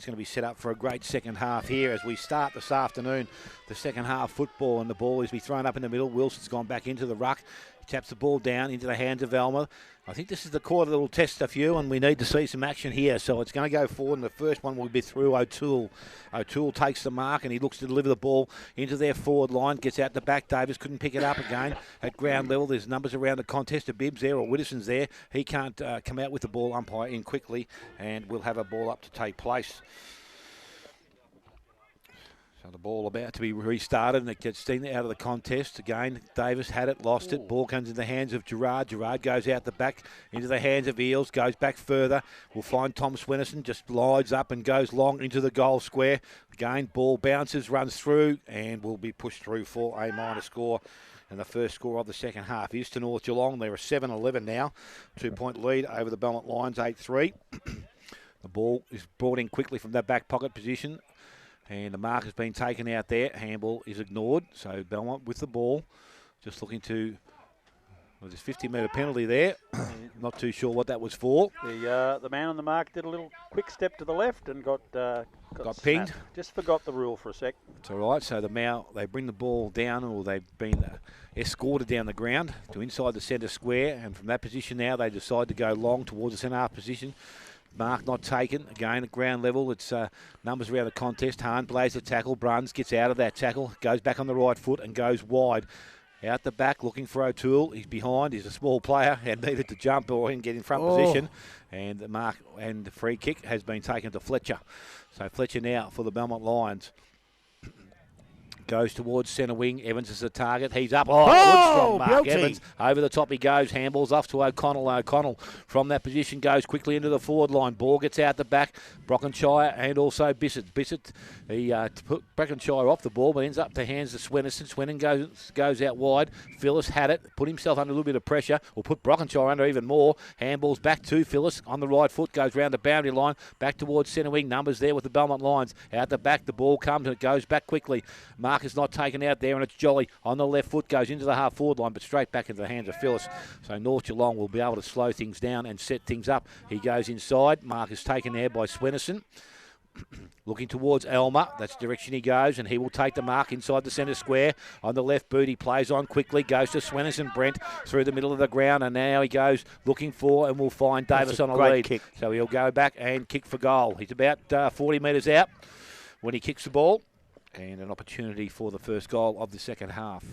it's going to be set up for a great second half here as we start this afternoon, the second half football, and the ball is to be thrown up in the middle. Wilson's gone back into the ruck. He taps the ball down into the hands of Elmer. I think this is the quarter that will test a few, and we need to see some action here. So it's going to go forward, and the first one will be through O'Toole. O'Toole takes the mark, and he looks to deliver the ball into their forward line. Gets out the back. Davis couldn't pick it up again at ground level. There's numbers around the contest. A Bibbs there, or Widdowson's there. He can't come out with the ball. Umpire in quickly, and we'll have a ball up to take place. So the ball about to be restarted, and it gets seen out of the contest. Again, Davis had it, lost it. Ball comes in the hands of Gerard. Gerard goes out the back into the hands of Eels, goes back further. We'll find Tom Swenison, just glides up and goes long into the goal square. Again, ball bounces, runs through, and will be pushed through for a minor score. And the first score of the second half is to North Geelong. They're a 7-11 now. 2-point lead over the Belmont Lions, 8-3. The ball is brought in quickly from that back pocket position. And the mark has been taken out there. Handball is ignored. So Belmont with the ball. Just looking to... Well, there's a 50-metre penalty there. Not too sure what that was for. The man on the mark did a little quick step to the left and got pinged. Just forgot the rule for a sec. It's all right. So they bring the ball down, or they've been escorted down the ground to inside the centre square. And from that position now, they decide to go long towards the centre half position. Mark not taken. Again, at ground level, it's numbers around the contest. Hahn plays the tackle. Bruns gets out of that tackle, goes back on the right foot and goes wide. Out the back, looking for O'Toole. He's behind. He's a small player and needed to jump or get in front position. And the mark and the free kick has been taken to Fletcher. So Fletcher now for the Belmont Lions. Goes towards centre wing. Evans is the target. He's up. Good from Mark Evans. Over the top he goes. Handballs off to O'Connell. O'Connell from that position goes quickly into the forward line. Ball gets out the back. Brockenshire and also Bissett. Bissett, he put Brockenshire off the ball, but ends up to hands to Swenison. Swenson goes out wide. Phyllis had it. Put himself under a little bit of pressure, or put Brockenshire under even more. Handballs back to Phyllis on the right foot. Goes round the boundary line. Back towards centre wing. Numbers there with the Belmont Lions. Out the back, the ball comes and it goes back quickly. Mark is not taken out there, and it's Jolly on the left foot, goes into the half forward line, but straight back into the hands of Phyllis. So North Geelong will be able to slow things down and set things up. He goes inside. Mark is taken there by Swenison. Looking towards Elmer. That's the direction he goes, and he will take the mark inside the centre square. On the left boot, he plays on quickly, goes to Swenison. Brent through the middle of the ground, and now he goes looking for, and will find Davis on a lead. Kick. So he'll go back and kick for goal. He's about 40 metres out when he kicks the ball. And an opportunity for the first goal of the second half.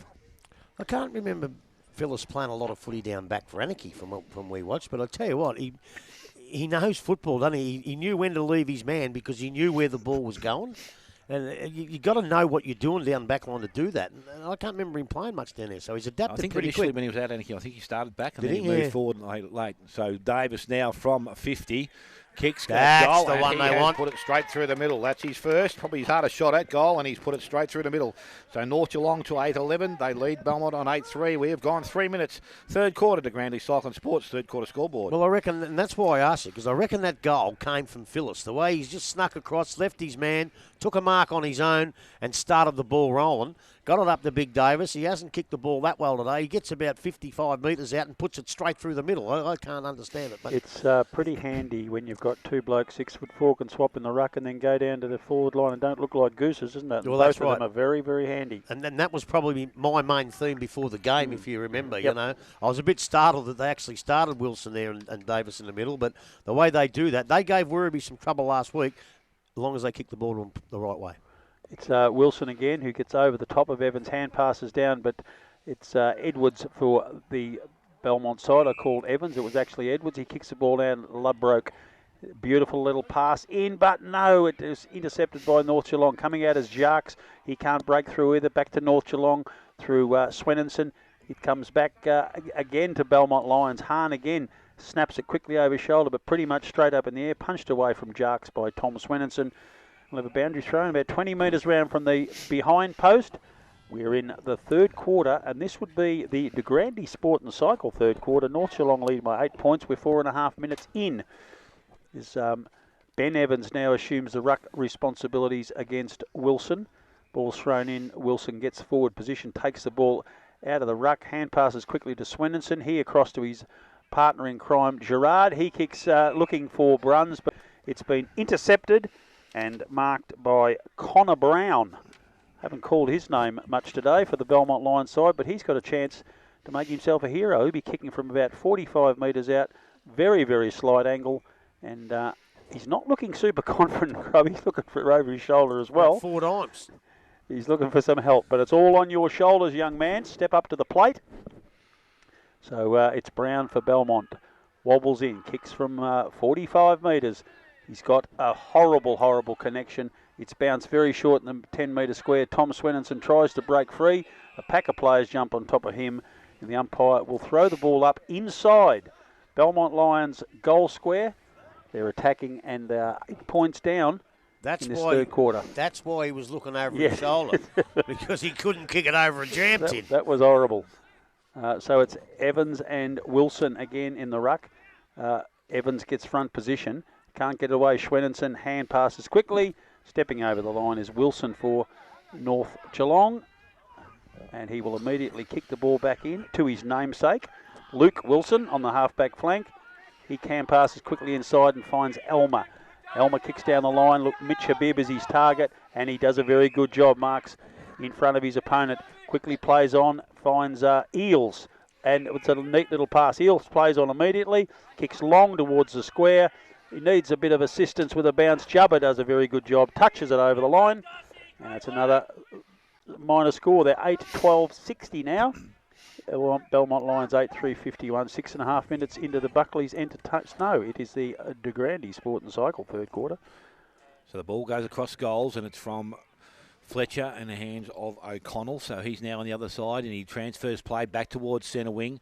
I can't remember Phyllis playing a lot of footy down back for Anarchy from we watched, but I tell you what, he knows football, doesn't he? He knew when to leave his man because he knew where the ball was going. And you got to know what you're doing down back line to do that. And I can't remember him playing much down there, so he's adapted pretty quick. I think initially when he was out Anarchy, I think he started back and then he moved forward late. So Davis now from 50. Kicks, that's goal, the one they want. Put it straight through the middle. That's his first, probably his hardest shot at goal, and he's put it straight through the middle. So North Geelong to 8-11. They lead Belmont on 8-3. We have gone 3 minutes. Third quarter to Grandly Cycling Sports, third quarter scoreboard. Well, I reckon, and that's why I asked you, because I reckon that goal came from Phyllis. The way he's just snuck across, left his man, took a mark on his own, and started the ball rolling. Got it up to Big Davis. He hasn't kicked the ball that well today. He gets about 55 metres out and puts it straight through the middle. I can't understand it. But it's pretty handy when you've got two blokes 6'4" can swap in the ruck and then go down to the forward line and don't look like gooses, isn't it? Well, both that's of right. them are very, very handy. And then that was probably my main theme before the game, if you remember. Yep. You know, I was a bit startled that they actually started Wilson there and Davis in the middle, but the way they do that, they gave Werribee some trouble last week, as long as they kick the ball the right way. It's Wilson again who gets over the top of Evans. Hand passes down, but it's Edwards for the Belmont side. I called Evans. It was actually Edwards. He kicks the ball down. Ludbroke. Beautiful little pass in, but no, it is intercepted by North Geelong. Coming out as Jacques. He can't break through either. Back to North Geelong through Swenison. It comes back again to Belmont Lions. Hahn again snaps it quickly over his shoulder, but pretty much straight up in the air. Punched away from Jacques by Tom Swenison. We'll have a boundary thrown about 20 metres round from the behind post. We're in the third quarter, and this would be the De Grande Sport and Cycle third quarter. North Geelong lead by 8 points. We're 4.5 minutes in. Ben Evans now assumes the ruck responsibilities against Wilson. Ball's thrown in. Wilson gets forward position, takes the ball out of the ruck. Hand passes quickly to Swenison. He across to his partner in crime, Gerard. He kicks looking for Bruns, but it's been intercepted. and marked by Connor Brown. Haven't called his name much today for the Belmont Lions side, but he's got a chance to make himself a hero. He'll be kicking from about 45 metres out, very, very slight angle, and he's not looking super confident, Grub. He's looking for over his shoulder as well. 4 times. He's looking for some help, but it's all on your shoulders, young man. Step up to the plate. So it's Brown for Belmont. Wobbles in, kicks from 45 metres. He's got a horrible, horrible connection. It's bounced very short in the 10-metre square. Tom Swenninson tries to break free. A pack of players jump on top of him, and the umpire will throw the ball up inside Belmont Lions goal square. They're attacking, and 8 points down in this third quarter. That's why he was looking over his shoulder, because he couldn't kick it over a jam tin. That was horrible. So it's Evans and Wilson again in the ruck. Evans gets front position. Can't get away. Schwenninson hand passes quickly. Stepping over the line is Wilson for North Geelong. And he will immediately kick the ball back in to his namesake, Luke Wilson, on the half-back flank. He can passes quickly inside and finds Elmer. Elmer kicks down the line. Look, Mitch Habib is his target, and he does a very good job. Marks in front of his opponent. Quickly plays on, finds Eels. And it's a neat little pass. Eels plays on immediately, kicks long towards the square. He needs a bit of assistance with a bounce. Jubba does a very good job, touches it over the line. And it's another minor score. They're 8-12-60 now. Belmont Lions 8-3-51, 6.5 minutes into the Buckley's entertainment. No, it is the De Grande Sport and Cycle third quarter. So the ball goes across goals, and it's from Fletcher in the hands of O'Connell. So he's now on the other side, and he transfers play back towards centre wing.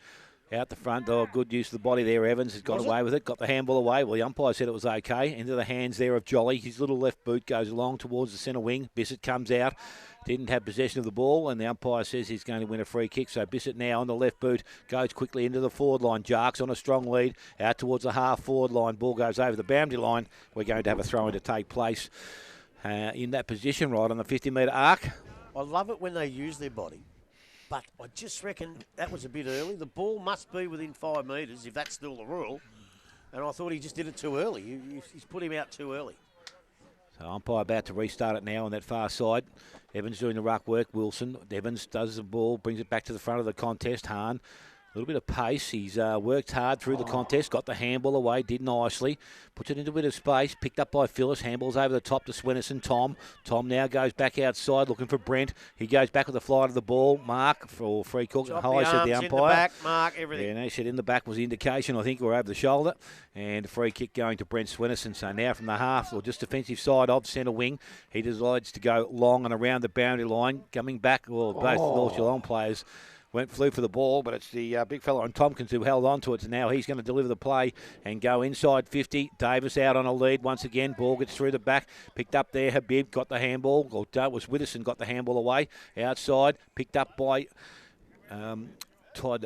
Out the front, though, good use of the body there. Evans has got away with it, got the handball away. Well, the umpire said it was okay. Into the hands there of Jolly. His little left boot goes along towards the centre wing. Bissett comes out, didn't have possession of the ball, and the umpire says he's going to win a free kick. So Bissett now on the left boot goes quickly into the forward line. Jarks on a strong lead, out towards the half forward line. Ball goes over the boundary line. We're going to have a throw-in to take place in that position right on the 50-metre arc. I love it when they use their body. But I just reckon that was a bit early. The ball must be within 5 metres, if that's still the rule. And I thought he just did it too early. He's put him out too early. So umpire about to restart it now on that far side. Evans doing the ruck work. Wilson. Evans does the ball, brings it back to the front of the contest. Hahn. A little bit of pace. He's worked hard through the contest, got the handball away, did nicely. Puts it into a bit of space, picked up by Phyllis. Handballs over the top to Swenninson. Tom now goes back outside looking for Brent. He goes back with the flight of the ball. Mark for free kick. High, said the umpire. In the back, Mark, everything. Yeah, and he said in the back was the indication, I think, or over the shoulder. And free kick going to Brent Swenninson. So now from the half, or just defensive side of centre wing, he decides to go long and around the boundary line. Coming back, well, both North Geelong players flew for the ball, but it's the big fella on Tompkins who held on to it. So now he's going to deliver the play and go inside 50. Davis out on a lead once again. Ball gets through the back. Picked up there. Habib got the handball. Or it was Widdowson got the handball away. Outside. Picked up by Todd.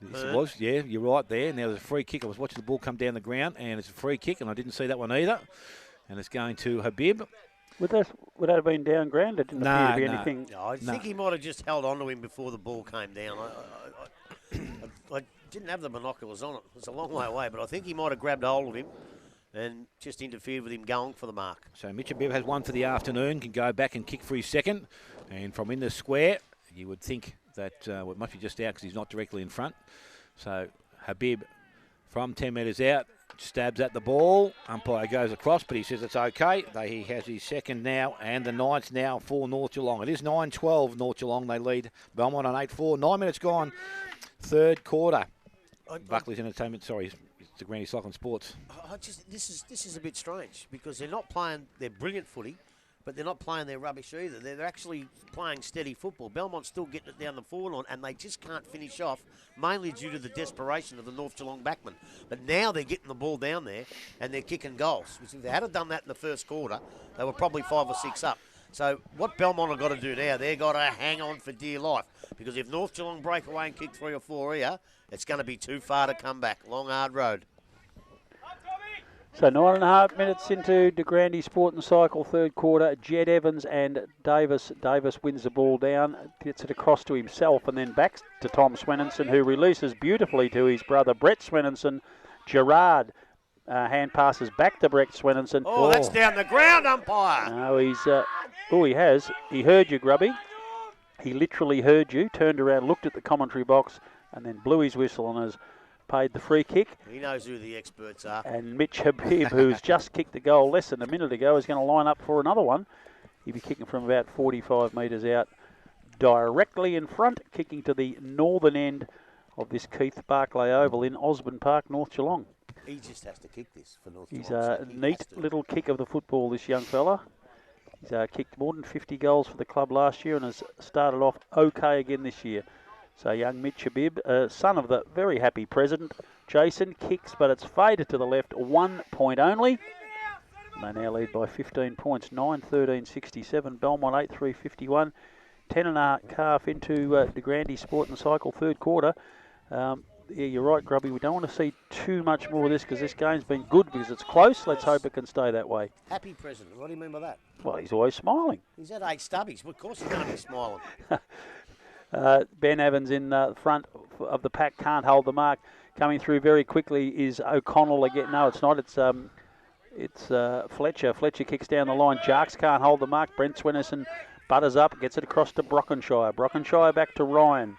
Yes, it was. Yeah, you're right there. Now there's a free kick. I was watching the ball come down the ground, and it's a free kick, and I didn't see that one either. And it's going to Habib. Would that have been down ground? It didn't appear to be anything. No, I think he might have just held on to him before the ball came down. I didn't have the binoculars on it. It's a long way away, but I think he might have grabbed hold of him and just interfered with him going for the mark. So Mitch Habib has one for the afternoon, can go back and kick for his second. And from in the square, you would think that it must be just out because he's not directly in front. So Habib from 10 metres out. Stabs at the ball. Umpire goes across, but he says it's okay. He has his second now, and the ninth now for North Geelong. It is 9-12 North Geelong. They lead Belmont on 8-4. 9 minutes gone. Third quarter. Buckley's Entertainment. Sorry, it's the Granny Cycling Sports. This is a bit strange because they're not playing their brilliant footy, but they're not playing their rubbish either. They're actually playing steady football. Belmont's still getting it down the forward line, and they just can't finish off, mainly due to the desperation of the North Geelong backmen. But now they're getting the ball down there, and they're kicking goals. If they had done that in the first quarter, they were probably 5 or 6 up. So what Belmont have got to do now, they've got to hang on for dear life. Because if North Geelong break away and kick 3 or 4 here, it's going to be too far to come back. Long, hard road. So 9.5 minutes into De Grande Sport and Cycle third quarter. Jed Evans and Davis. Davis wins the ball down, gets it across to himself and then back to Tom Swenninson, who releases beautifully to his brother Brett Swenninson. Gerard hand passes back to Brett Swenninson. Oh, that's down the ground, umpire. No, he has. He heard you, Grubby. He literally heard you, turned around, looked at the commentary box, and then blew his whistle and has paid the free kick. He knows who the experts are. And Mitch Habib, who's just kicked the goal less than a minute ago, is going to line up for another one. He'll be kicking from about 45 metres out, directly in front, kicking to the northern end of this Keith Barclay Oval in Osborne Park, North Geelong. He just has to kick this for North Geelong. He's a neat little kick of the football, this young fella. He's kicked more than 50 goals for the club last year and has started off okay again this year. So young Mitch Habib, son of the very happy president, Jason, kicks, but it's faded to the left, 1 point only. And they now lead by 15 points, 9-13-67, Belmont 8-3-51. 10 and a half into De Grande Sport and Cycle, third quarter. Yeah, you're right, Grubby. We don't want to see too much more of this because this game's been good because it's close. Let's hope it can stay that way. Happy president. What do you mean by that? Well, he's always smiling. He's had 8 stubbies. Well, of course he's going to be smiling. Ben Evans in front of the pack, can't hold the mark. Coming through very quickly is O'Connell again. No, it's not. It's Fletcher. Fletcher kicks down the line. Jarks can't hold the mark. Brent Swenninson butters up, gets it across to Brockenshire. Brockenshire back to Ryan.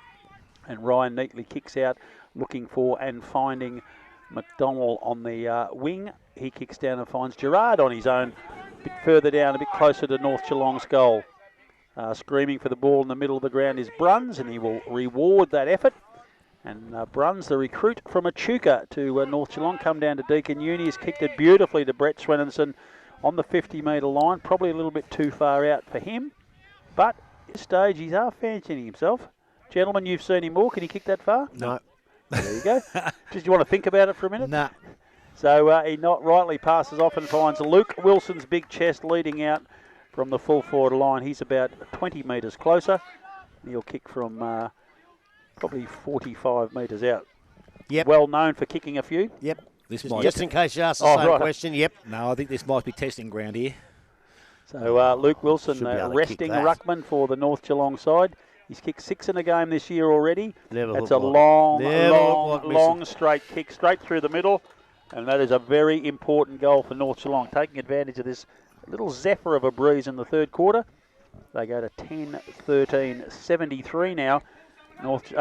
And Ryan neatly kicks out, looking for and finding McDonald on the wing. He kicks down and finds Gerard on his own, a bit further down, a bit closer to North Geelong's goal. Screaming for the ball in the middle of the ground is Bruns, and he will reward that effort. And Bruns, the recruit from Echuca to North Geelong, come down to Deakin Uni. He's kicked it beautifully to Brett Swenninson on the 50-metre line. Probably a little bit too far out for him. But at this stage, he's half fancying himself. Gentlemen, you've seen him more. Can he kick that far? No. There you go. Just you want to think about it for a minute? Nah. So he not rightly passes off and finds Luke Wilson's big chest leading out from the full forward line. He's about 20 metres closer. He'll kick from probably 45 metres out. Yep. Well known for kicking a few. Yep. This Just in case you ask the same question, yep. No, I think this might be testing ground here. So Luke Wilson resting that. ruckman for the North Geelong side. He's kicked 6 in a game this year already. It's a long straight kick straight through the middle. And that is a very important goal for North Geelong, taking advantage of this little zephyr of a breeze in the third quarter. They go to 10-13-73 now.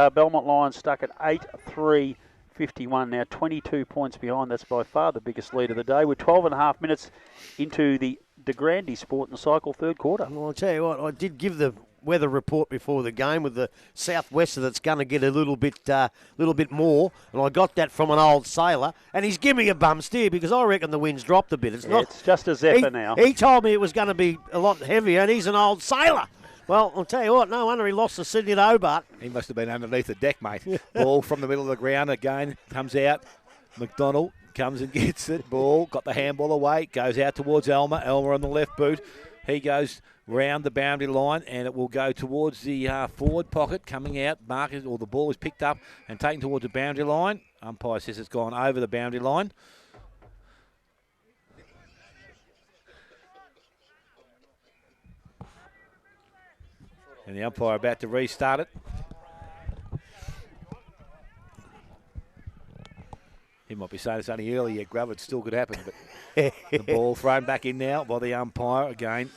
Belmont Lions stuck at 8-3-51 now, 22 points behind. That's by far the biggest lead of the day. We're 12 and a half minutes into the De Grande Sport and Cycle third quarter. Well, I'll tell you what, I did give the weather report before the game with the southwester that's going to get a little bit more, and I got that from an old sailor, and he's giving me a bum steer because I reckon the wind's dropped a bit. It's just a zephyr now. He told me it was going to be a lot heavier, and he's an old sailor. Well, I'll tell you what, no wonder he lost to Sydney to Hobart. He must have been underneath the deck, mate. Ball from the middle of the ground again, comes out. McDonald comes and gets it. Ball, got the handball away, goes out towards Elmer. Elmer on the left boot. He goes round the boundary line, and it will go towards the forward pocket, coming out. Marcus, or the ball is picked up and taken towards the boundary line. Umpire says it's gone over the boundary line. And the umpire about to restart it. He might be saying it's only early yet, Grub. It still could happen. But the ball thrown back in now by the umpire again.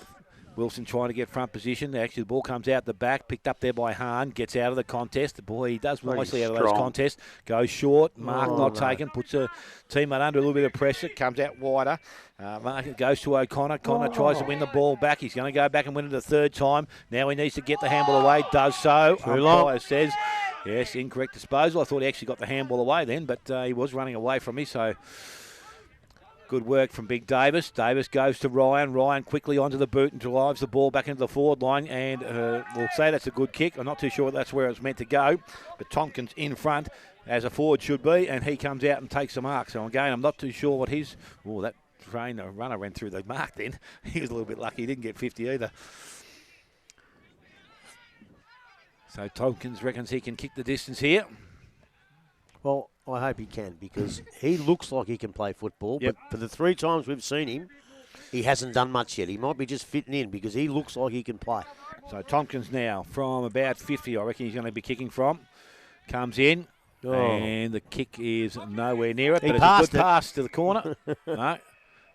Wilson trying to get front position. Actually, the ball comes out the back, picked up there by Hahn, gets out of the contest. The boy, he does nicely out of those contests. Goes short, Mark taken, puts a teammate under a little bit of pressure, comes out wider. Mark goes to O'Connor. Connor tries to win the ball back. He's going to go back and win it a third time. Now he needs to get the handball away. Does so. Umpire says, yes, incorrect disposal. I thought he actually got the handball away then, but he was running away from me, so... Good work from Big Davis. Davis goes to Ryan. Ryan quickly onto the boot and drives the ball back into the forward line. And we'll say that's a good kick. I'm not too sure that's where it's meant to go. But Tompkins in front, as a forward should be. And he comes out and takes the mark. So again, I'm not too sure what his... Oh, that runner ran through the mark then. He was a little bit lucky. He didn't get 50 either. So Tompkins reckons he can kick the distance here. Well, I hope he can, because he looks like he can play football, Yep. but for the 3 times we've seen him, he hasn't done much yet. He might be just fitting in because he looks like he can play. So Tompkins now from about 50, I reckon he's going to be kicking from. Comes in, Oh. And the kick is nowhere near it, He but it's a passed good it. pass to the corner. No.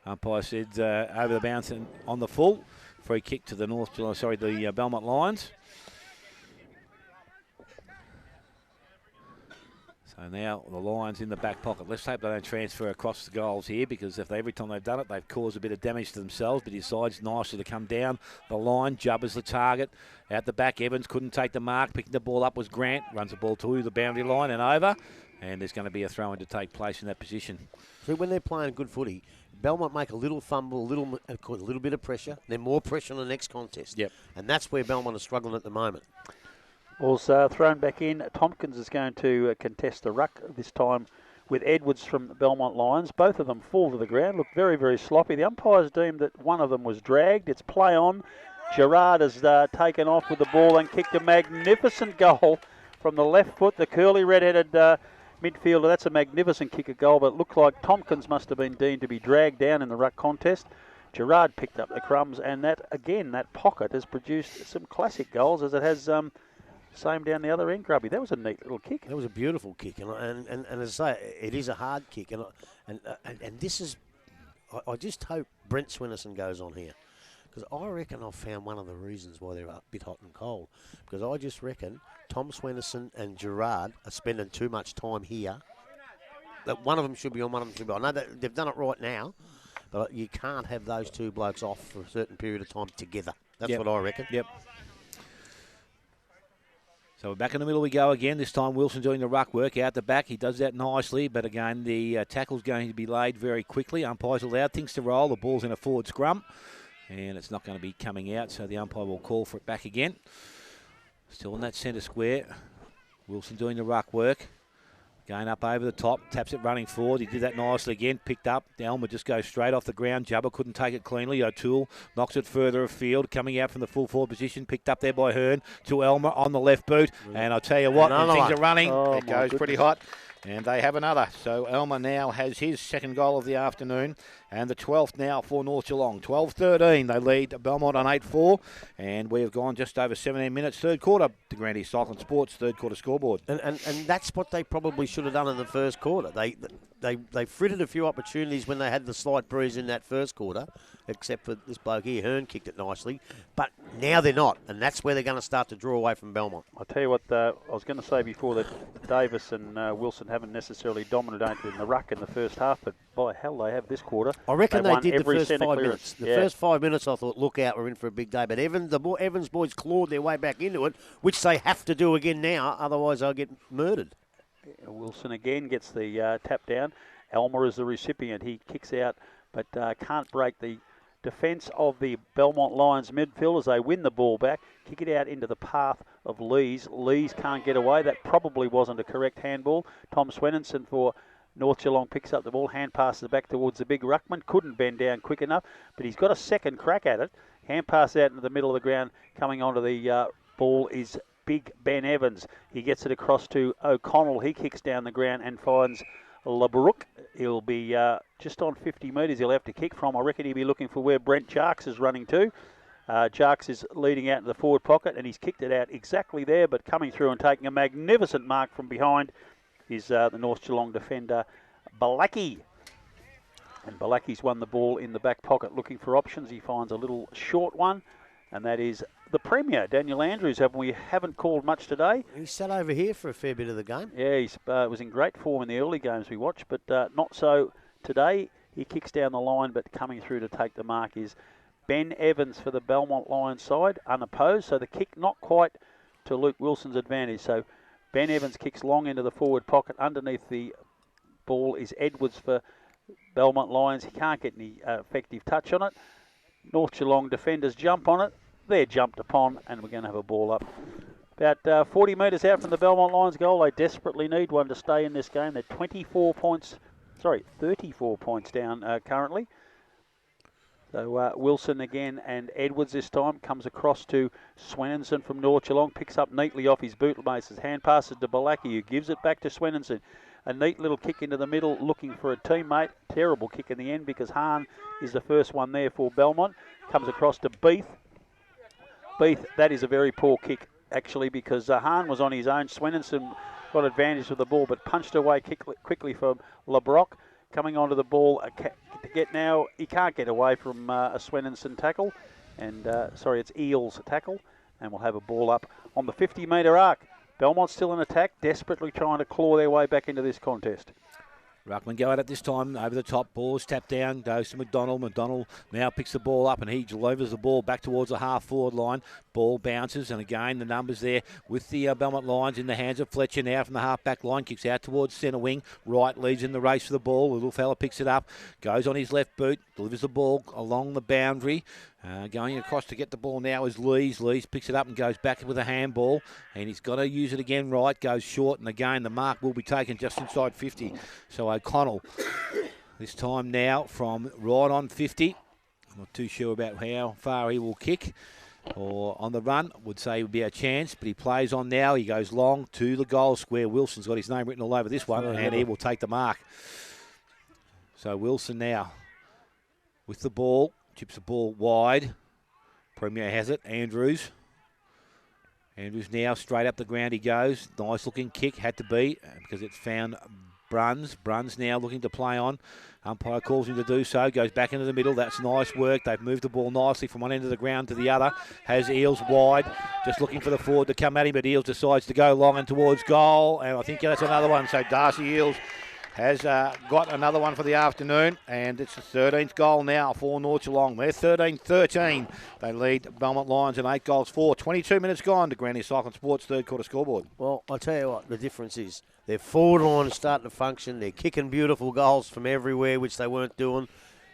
Umpire said over the bounce and on the full. Free kick to the the Belmont Lions. So now the Lions in the back pocket. Let's hope they don't transfer across the goals here, because every time they've done it, they've caused a bit of damage to themselves. But he decides nicely to come down the line. Jubba's the target. Out the back, Evans couldn't take the mark. Picking the ball up was Grant. Runs the ball to the boundary line and over. And there's going to be a throw-in to take place in that position. See, when they're playing good footy, Belmont make a little fumble, a little bit of pressure, then more pressure on the next contest. Yep. And that's where Belmont are struggling at the moment. Ball's thrown back in. Tompkins is going to contest the ruck, this time with Edwards from the Belmont Lions. Both of them fall to the ground, look very, very sloppy. The umpires deemed that one of them was dragged. It's play on. Gerard has taken off with the ball and kicked a magnificent goal from the left foot. The curly red-headed midfielder, that's a magnificent kick of goal, but it looked like Tompkins must have been deemed to be dragged down in the ruck contest. Gerard picked up the crumbs, and that pocket has produced some classic goals, as it has same down the other end, Grubby. That was a neat little kick. That was a beautiful kick, and as I say, it is a hard kick, and this is. I just hope Brent Swinnerson goes on here, because I reckon I've found one of the reasons why they're a bit hot and cold. Because I just reckon Tom Swinnerson and Gerard are spending too much time here. That one of them should be on, one of them should be on. I know that they've done it right now, but you can't have those two blokes off for a certain period of time together. That's what I reckon. Yep. So back in the middle we go again. This time Wilson doing the ruck work out the back. He does that nicely, but again the tackle's going to be laid very quickly. Umpires allowed things to roll. The ball's in a forward scrum, and it's not going to be coming out, so the umpire will call for it back again. Still in that centre square. Wilson doing the ruck work. Going up over the top, taps it running forward. He did that nicely again, picked up. Elmer just goes straight off the ground. Jubba couldn't take it cleanly. O'Toole knocks it further afield, coming out from the full forward position, picked up there by Hearn to Elmer on the left boot. And I'll tell you what, when things are running, it goes pretty hot. And they have another. So Elmer now has his second goal of the afternoon, and the 12th now for North Geelong. 12-13, they lead Belmont on 8-4, and we have gone just over 17 minutes. Third quarter, the Grand East Cyclone Sports third quarter scoreboard. And that's what they probably should have done in the first quarter. They frittered a few opportunities when they had the slight breeze in that first quarter, except for this bloke here, Hearn kicked it nicely. But now they're not, and that's where they're going to start to draw away from Belmont. I'll tell you what, I was going to say before that Davis and Wilson haven't necessarily dominated in the ruck in the first half, but by hell they have this quarter. I reckon they did the first 5 clearance. minutes. The first 5 minutes I thought, look out, we're in for a big day. But Evans boys clawed their way back into it, which they have to do again now, otherwise they'll get murdered. Wilson again gets the tap down. Elmer is the recipient. He kicks out, but can't break the defence of the Belmont Lions midfield as they win the ball back. Kick it out into the path of Lees. Lees can't get away. That probably wasn't a correct handball. Tom Swenninson for North Geelong picks up the ball. Hand passes back towards the big ruckman. Couldn't bend down quick enough, but he's got a second crack at it. Hand pass out into the middle of the ground. Coming onto the ball is big Ben Evans. He gets it across to O'Connell. He kicks down the ground and finds LeBrook. He'll be just on 50 metres he'll have to kick from. I reckon he'll be looking for where Brent Jarks is running to. Jarks is leading out in the forward pocket, and he's kicked it out exactly there, but coming through and taking a magnificent mark from behind is the North Geelong defender, Balaki. And Balaki's won the ball in the back pocket looking for options. He finds a little short one, and that is the Premier, Daniel Andrews. We haven't called much today. He sat over here for a fair bit of the game. Yeah, he was in great form in the early games we watched, but not so today. He kicks down the line, but coming through to take the mark is Ben Evans for the Belmont Lions side, unopposed. So the kick not quite to Luke Wilson's advantage. So Ben Evans kicks long into the forward pocket. Underneath the ball is Edwards for Belmont Lions. He can't get any effective touch on it. North Geelong defenders jump on it. They're jumped upon, and we're going to have a ball up. About 40 metres out from the Belmont Lions goal. They desperately need one to stay in this game. They're 34 points down currently. So Wilson again and Edwards this time comes across to Swenninson from North Geelong. Picks up neatly off his bootlaces. Hand passes to Balaki, who gives it back to Swenninson. A neat little kick into the middle looking for a teammate. Terrible kick in the end because Hahn is the first one there for Belmont. Comes across to Beath. Beath, that is a very poor kick actually because Hahn was on his own. Swenninson got advantage of the ball, but punched away quickly from LeBrock. Coming onto the ball to get now. He can't get away from a Swenninson tackle. And, sorry, it's Eels tackle. And we'll have a ball up on the 50-metre arc. Belmont still in attack, desperately trying to claw their way back into this contest. Ruckman go at it this time, over the top, ball is tapped down, goes to McDonald. McDonald now picks the ball up and he delivers the ball back towards the half-forward line. Ball bounces, and again the numbers there with the Belmont Lions in the hands of Fletcher now from the half-back line, kicks out towards centre wing. Wright leads in the race for the ball. The little fella picks it up, goes on his left boot, delivers the ball along the boundary. Going across to get the ball now is Lees. Lees picks it up and goes back with a handball, and he's got to use it again. Right, goes short, and again the mark will be taken just inside 50. So O'Connell, this time now from right on 50. I'm not too sure about how far he will kick, or on the run, would say would be a chance, but he plays on now. He goes long to the goal square. Wilson's got his name written all over this one, and he will take the mark. So Wilson now with the ball. Chips the ball wide. Premier has it. Andrews. Andrews now straight up the ground he goes. Nice looking kick. Had to be because it's found Bruns. Bruns now looking to play on. Umpire calls him to do so. Goes back into the middle. That's nice work. They've moved the ball nicely from one end of the ground to the other. Has Eels wide. Just looking for the forward to come at him, but Eels decides to go long and towards goal. And I think that's another one. So Darcy Eels has got another one for the afternoon, and it's the 13th goal now for North Geelong. They're 13-13. They lead Belmont Lions in 8 goals for. 22 minutes gone to Granny Cycling Sports third quarter scoreboard. Well, I'll tell you what, the difference is their forward line is starting to function. They're kicking beautiful goals from everywhere, which they weren't doing.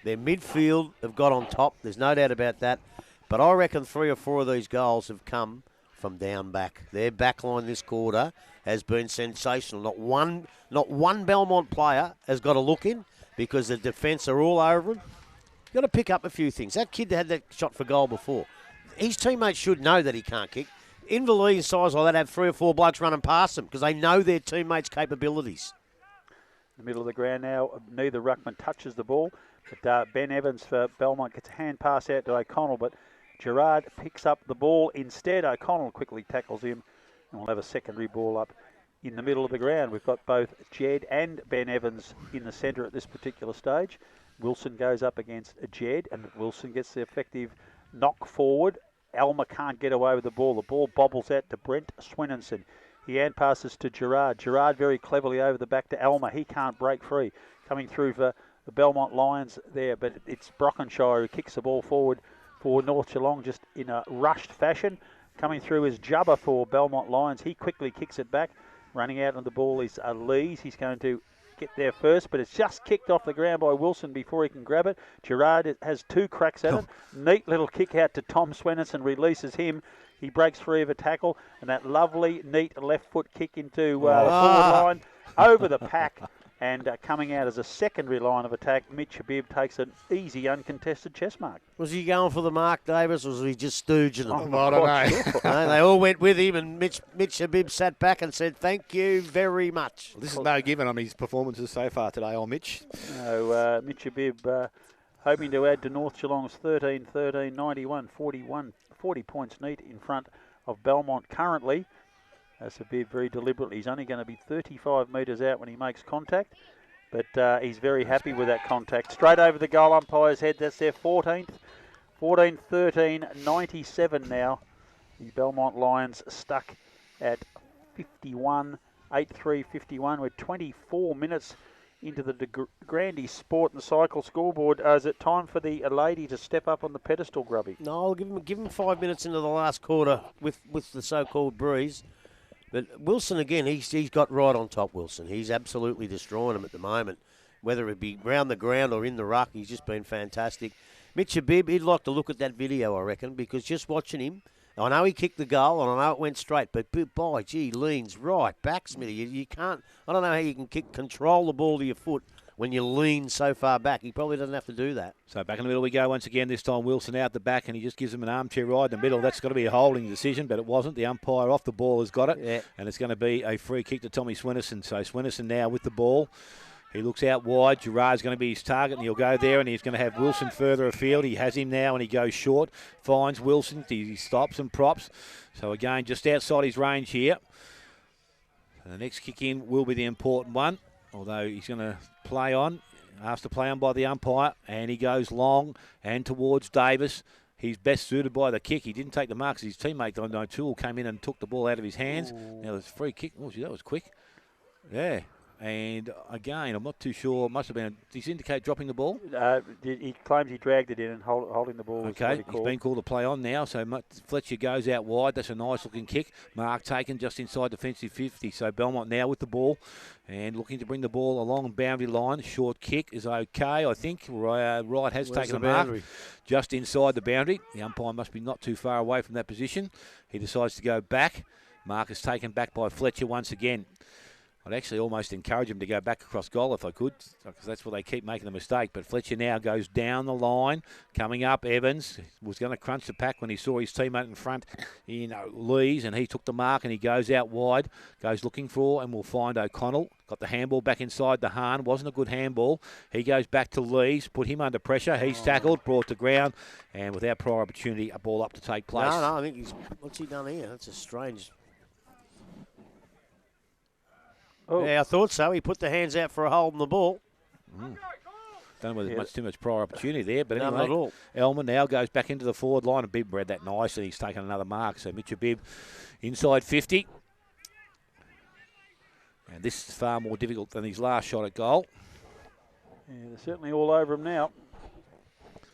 Their midfield have got on top. There's no doubt about that. But I reckon 3 or 4 of these goals have come from down back. Their back line this quarter has been sensational. Not one Belmont player has got a look in because the defence are all over him. You've got to pick up a few things. That kid had that shot for goal before. His teammates should know that he can't kick. Invalide size like that have 3 or 4 blokes running past them because they know their teammates' capabilities. In the middle of the ground now, neither ruckman touches the ball, but Ben Evans for Belmont gets a hand pass out to O'Connell, but Gerard picks up the ball instead. O'Connell quickly tackles him, and we'll have a secondary ball up in the middle of the ground. We've got both Jed and Ben Evans in the centre at this particular stage. Wilson goes up against Jed, and Wilson gets the effective knock forward. Elmer can't get away with the ball. The ball bobbles out to Brent Swenninson. He hand passes to Gerard. Gerard very cleverly over the back to Elmer. He can't break free. Coming through for the Belmont Lions there, but it's Brockenshire who kicks the ball forward for North Geelong just in a rushed fashion. Coming through is Jubba for Belmont Lions. He quickly kicks it back. Running out on the ball is Lees. He's going to get there first, but it's just kicked off the ground by Wilson before he can grab it. Gerard has 2 cracks at it. Neat little kick out to Tom Swenninson, releases him. He breaks free of a tackle, and that lovely, neat left foot kick into the forward line over the pack. And coming out as a secondary line of attack, Mitch Habib takes an easy, uncontested chest mark. Was he going for the mark, Davis, or was he just stooging them? I don't know. No, they all went with him, and Mitch Habib sat back and said, "Thank you very much." Well, this is no given on his performances so far today, Mitch. No, Mitch Habib hoping to add to North Geelong's 13-13, 91, 40 points neat in front of Belmont currently. That's Habib very deliberately. He's only going to be 35 metres out when he makes contact, but he's very happy with that contact. Straight over the goal umpire's head. That's their 14th. 14-13, 97 now. The Belmont Lions stuck at 51, 8-3-51. We're 24 minutes into the Grandy Sport and Cycle scoreboard. Is it time for the lady to step up on the pedestal, Grubby? No, I'll give him 5 minutes into the last quarter with the so-called breeze. But Wilson, again, he's got right on top, Wilson. He's absolutely destroying them at the moment. Whether it be round the ground or in the ruck, he's just been fantastic. Mitch Habib, he'd like to look at that video, I reckon, because just watching him, I know he kicked the goal and I know it went straight, but by gee, leans right back, Smithy. You can't, I don't know how you can control the ball to your foot when you lean so far back. He probably doesn't have to do that. So back in the middle we go once again. This time Wilson out the back, and he just gives him an armchair ride in the middle. That's got to be a holding decision, but it wasn't. The umpire off the ball has got it, and it's going to be a free kick to Tommy Swenninson. So Swenninson now with the ball. He looks out wide. Gerard's going to be his target, and he'll go there, and he's going to have Wilson further afield. He has him now, and he goes short. Finds Wilson. He stops and props. So again, just outside his range here. The next kick in will be the important one, although he's going to play on. Asked to play on by the umpire, and he goes long and towards Davis. He's best suited by the kick. He didn't take the marks. His teammate, Don O'Toole, came in and took the ball out of his hands. Ooh. Now, it's a free kick. Oh, gee, that was quick. Yeah. And again, I'm not too sure. Must have been. Does he indicate dropping the ball? He claims he dragged it in and holding the ball. Okay, he's been called to play on now. So Fletcher goes out wide. That's a nice looking kick. Mark taken just inside defensive 50. So Belmont now with the ball and looking to bring the ball along boundary line. Short kick is okay, I think. Wright has taken a mark just inside the boundary. The umpire must be not too far away from that position. He decides to go back. Mark is taken back by Fletcher once again. I'd actually almost encourage him to go back across goal if I could, because that's where they keep making the mistake. But Fletcher now goes down the line, coming up. Evans was going to crunch the pack when he saw his teammate in front, Lees, and he took the mark and he goes out wide, goes looking for, and will find O'Connell. Got the handball back inside the Hahn. Wasn't a good handball. He goes back to Lees, put him under pressure. He's tackled, brought to ground, and without prior opportunity, a ball up to take place. No, I think he's. What's he done here? That's a strange. Oh. Yeah, I thought so. He put the hands out for a hold on the ball. Don't know whether too much prior opportunity there, but None anyway, at all. Elman now goes back into the forward line, and Bibb read that nice, and he's taken another mark. So Mitchell Bibb inside 50. And this is far more difficult than his last shot at goal. Yeah, they're certainly all over him now.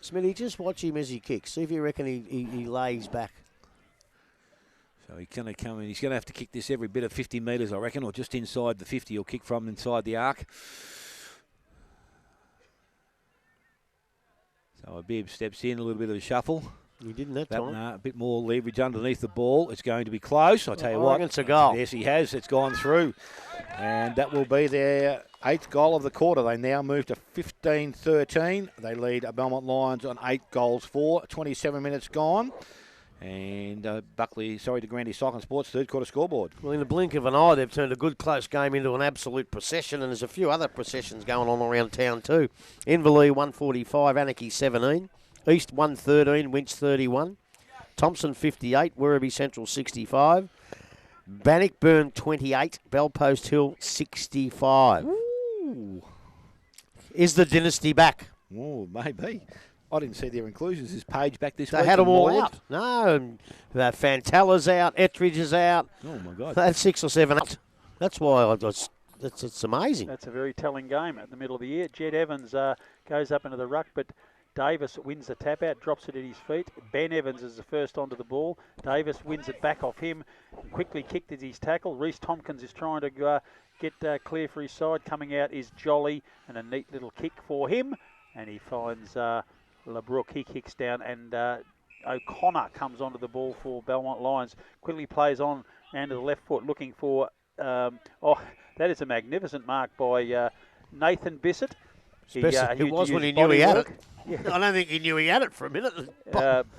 Smitty, just watch him as he kicks. See if you reckon he lays back. So he's going to come in. He's going to have to kick this every bit of 50 metres, I reckon, or just inside the 50. He'll kick from inside the arc. So Bibb steps in, a little bit of a shuffle. He didn't that time. A bit more leverage underneath the ball. It's going to be close. I'll tell you what. It's a goal. Yes, he has. It's gone through. And that will be their 8th goal of the quarter. They now move to 15-13. They lead Belmont Lions on 8 goals for 27 minutes gone. And De Grande Cycling Sports third quarter scoreboard. Well, in the blink of an eye, they've turned a good close game into an absolute procession, and there's a few other processions going on around town too. Inverleigh 145, Anarchy 17, East 113, Winch 31, Thompson 58, Werribee Central 65, Bannockburn 28, Bellpost Hill 65. Ooh. Is the dynasty back? Oh, maybe. I didn't see their inclusions. Is Page back this week? They had them all out. No, Fantalla's out, Ettridge is out. Oh, my God. They had 6 or 7 out. That's why it's amazing. That's a very telling game at the middle of the year. Jed Evans goes up into the ruck, but Davis wins the tap out, drops it at his feet. Ben Evans is the first onto the ball. Davis wins it back off him, quickly kicked at his tackle. Reece Tompkins is trying to get clear for his side. Coming out is Jolly, and a neat little kick for him. And he finds LeBrook. He kicks down, and O'Connor comes onto the ball for Belmont Lions. Quickly plays on and to the left foot, looking for... that is a magnificent mark by Nathan Bissett. It was when he knew he had it. Yeah. I don't think he knew he had it for a minute.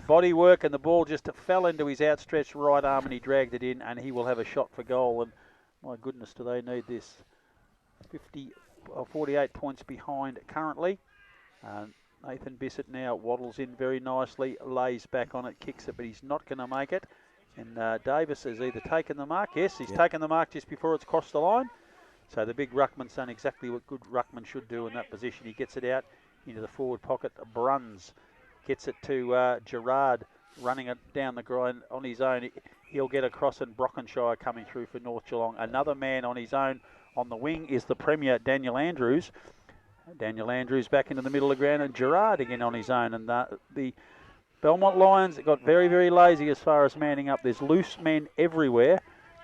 Body work, and the ball just fell into his outstretched right arm, and he dragged it in, and he will have a shot for goal. And my goodness, do they need this? 48 points behind currently. Nathan Bissett now waddles in very nicely, lays back on it, kicks it, but he's not going to make it. And Davis has either taken the mark. Yes, he's taken the mark just before it's crossed the line. So the big ruckman's done exactly what good ruckman should do in that position. He gets it out into the forward pocket. Bruns gets it to Gerard, running it down the grind on his own. He'll get across, and Brockenshire coming through for North Geelong. Another man on his own on the wing is the Premier, Daniel Andrews. Daniel Andrews back into the middle of the ground, and Gerard again on his own. And the Belmont Lions got very, very lazy as far as manning up. There's loose men everywhere.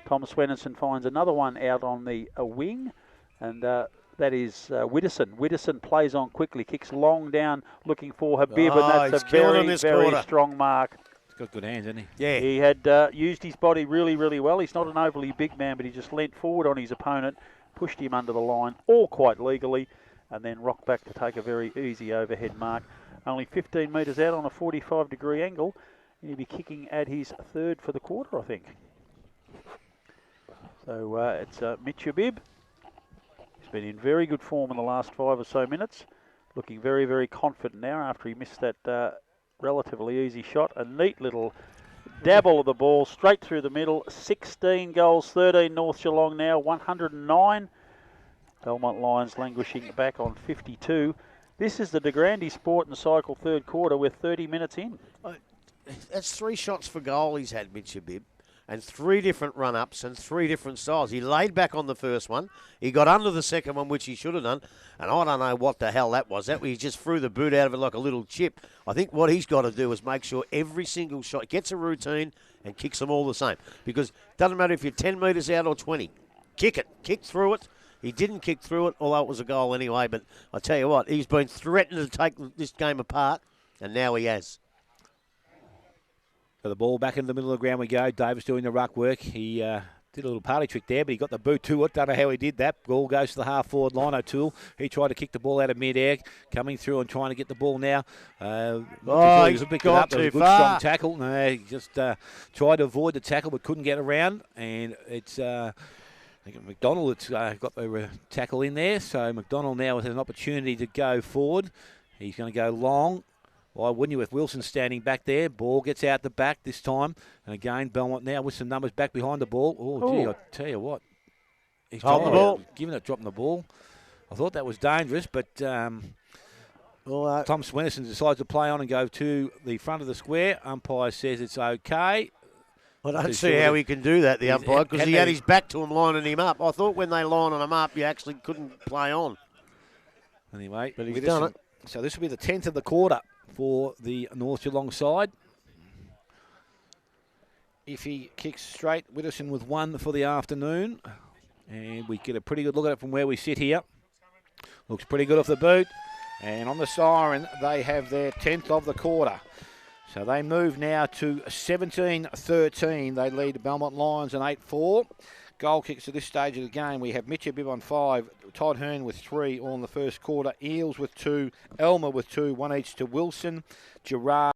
Tom Swenson finds another one out on the wing, and that is Widdowson. Widdowson plays on quickly, kicks long down, looking for Habib, and that's a very, very strong mark. He's got good hands, hasn't he? Yeah. He had used his body really, really well. He's not an overly big man, but he just leant forward on his opponent, pushed him under the line, all quite legally, and then rocked back to take a very easy overhead mark. Only 15 metres out on a 45-degree angle. He'll be kicking at his third for the quarter, I think. So it's Mitchell Bibb. He's been in very good form in the last 5 or so minutes. Looking very, very confident now after he missed that relatively easy shot. A neat little dabble of the ball straight through the middle. 16 goals, 13 North Geelong now, 109. Belmont Lions languishing back on 52. This is the De Grande Sport and Cycle third quarter. We're 30 minutes in. That's 3 shots for goal he's had, Mitchell Bibb, and 3 different run-ups and 3 different styles. He laid back on the first one. He got under the second one, which he should have done, and I don't know what the hell that was. He just threw the boot out of it like a little chip. I think what he's got to do is make sure every single shot gets a routine and kicks them all the same, because it doesn't matter if you're 10 metres out or 20. Kick it. Kick through it. He didn't kick through it, although it was a goal anyway, but I tell you what, he's been threatening to take this game apart, and now he has. So the ball back in the middle of the ground we go. Davis doing the ruck work. He did a little party trick there, but he got the boot to it. Don't know how he did that. Ball goes to the half-forward line. O'Toole, he tried to kick the ball out of mid-air, coming through and trying to get the ball now. He's got too far. Strong tackle. No, he just tried to avoid the tackle but couldn't get around, and it's... I think McDonald has got the tackle in there, so McDonald now has an opportunity to go forward. He's going to go long. Why wouldn't you, with Wilson standing back there? Ball gets out the back this time. And again, Belmont now with some numbers back behind the ball. Oh, gee, I tell you what. He's holding the ball. Dropping the ball. I thought that was dangerous, but Tom Swennerson decides to play on and go to the front of the square. Umpire says it's okay. I don't see how he can do that, the umpire, because he had his back to him lining him up. I thought when they lining him up, you actually couldn't play on. Anyway, but he's done it. So this will be the 10th of the quarter for the North Geelong side. If he kicks straight, Widdowson with 1 for the afternoon. And we get a pretty good look at it from where we sit here. Looks pretty good off the boot. And on the siren, they have their 10th of the quarter. So they move now to 17-13. They lead the Belmont Lions an 8-4. Goal kicks at this stage of the game. We have Mitchell Bibb on 5, Todd Hearn with 3 all in the first quarter, Eels with 2, Elmer with 2, 1 each to Wilson, Gerard.